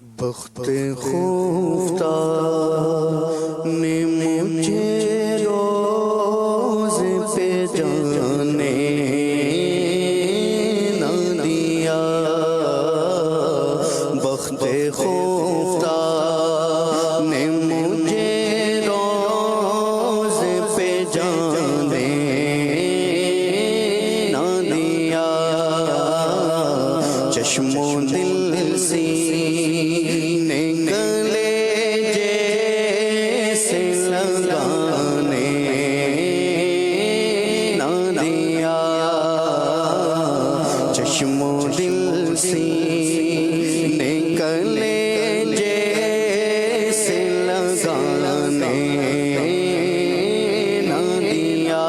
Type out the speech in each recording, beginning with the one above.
بخت خفتہ نے مجھے روز پہ جانے نہ دیا، بخت خفتہ نے مجھے روز پہ جانے نہ دیا، چشم و دل سینے گلے جیسے لگانے نہ دیا، چشم و دل سینے گلے جیسے لگانے نہ دیا،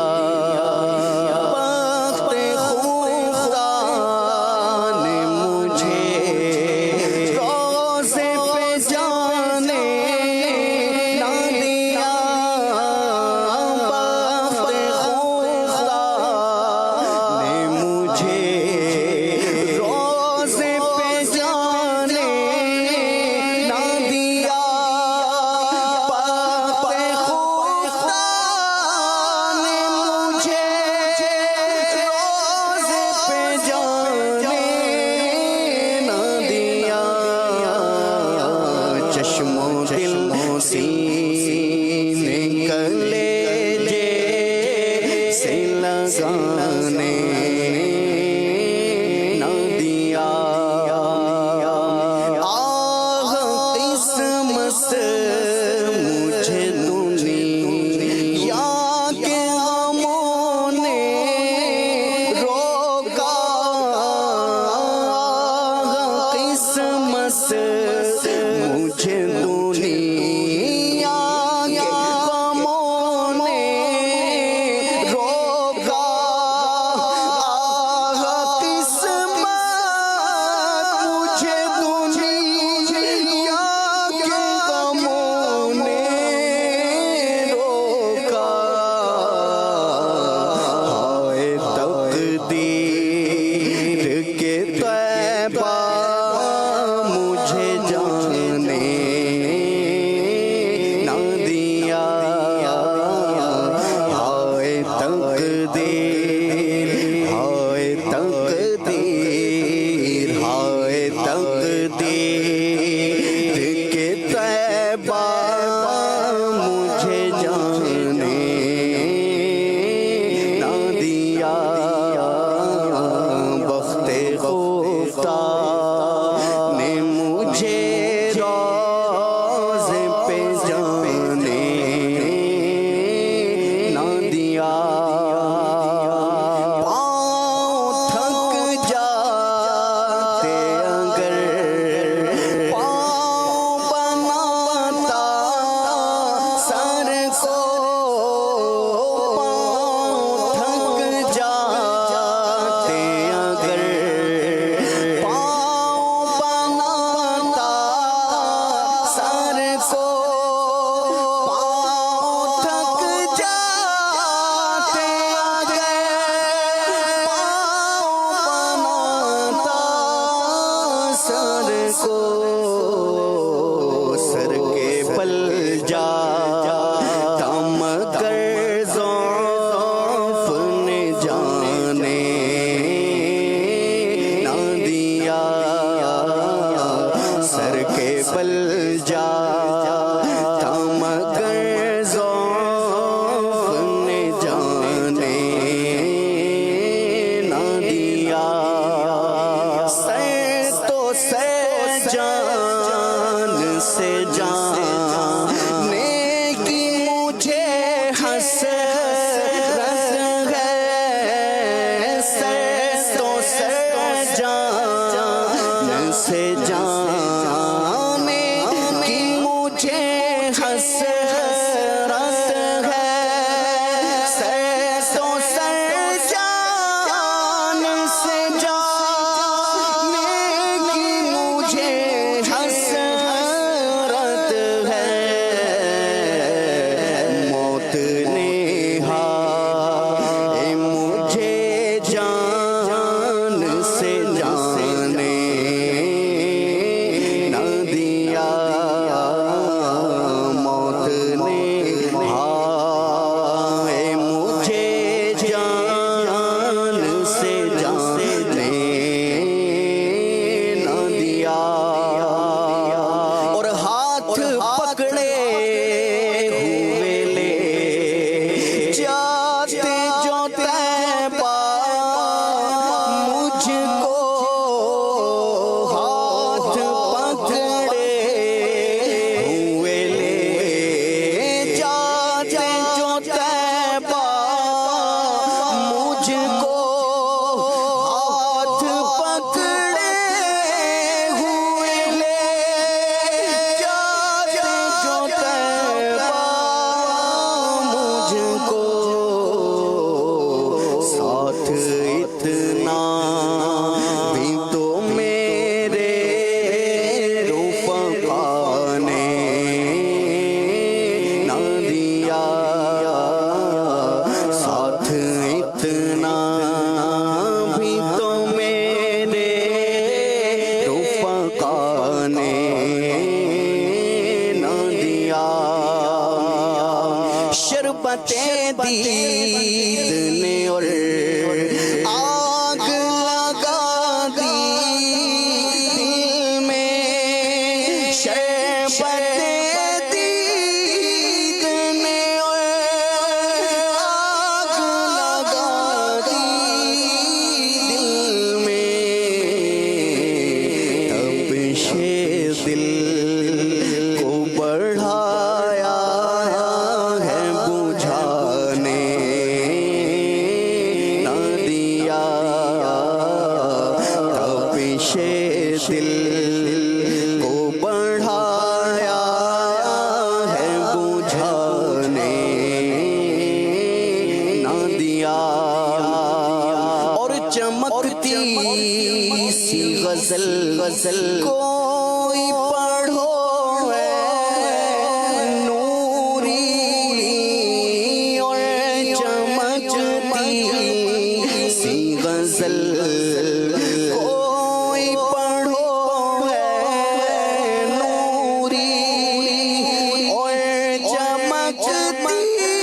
سینے گلے جیسے لگانے نہ دیا، آہ قسمت مجھے دنیا کے غموں نے روکا، آہ قسمت مجھے مجھے جانے نہ دیا، ہائے تقدیر، ہائے تقدیر، ہائے تقدیر کہ طیبہ مجھے جانے نہ دیا، بخت خفتہ نے مجھے روز پہ جانے نہ دیا، پاؤں تھک جاتے اگر پاؤں بناتا سر کو، پاؤں تھک جاتے اگر سر کے پل جا تم کر ضعف نے جانے نہ دیا، سر کے پل جا تم کر ضعف نے جانے نہ دیا، سر تو سر جان سے جانے کی مجھے حسرت ہے، سر تو سر جان سے جانے کی مجھے حسرت ہے، سر تو سر جان سے جانے کی مجھے حسرت ہے، موت نے ہائے مجھے جان سے جانے شربت دید نے اور آگ لگا دی دل میں شربت دید نے اور آگ لگا دی دل میں تپش دل کو بڑھایا ہے بجھانے نہ دیا تپش دل کو بڑھایا ہے بجھانے نہ دیا اور چمکتی سی غزل کوئی پڑھو ہے نوری اور چمکتی سی غزل کوئی پڑھو ہے نوری اور چمکتی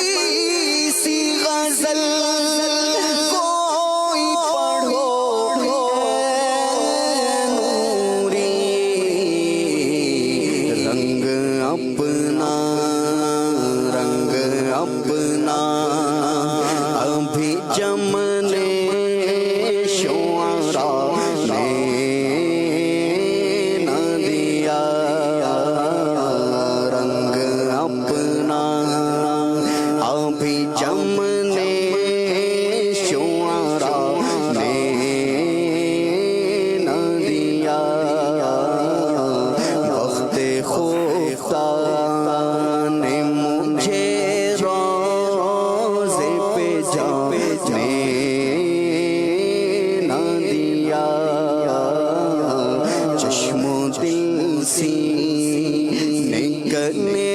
سی غزل کوئی پڑھو نوری رنگ اپنا ابھی جمنے شعراء نے نہ دیا رنگ اپنا ابھی جمنے شعراء نے نہ دیا وقت خفتہ نے مجھے روزے پہ جانے نہ دیا چشم و دل سینے کرنے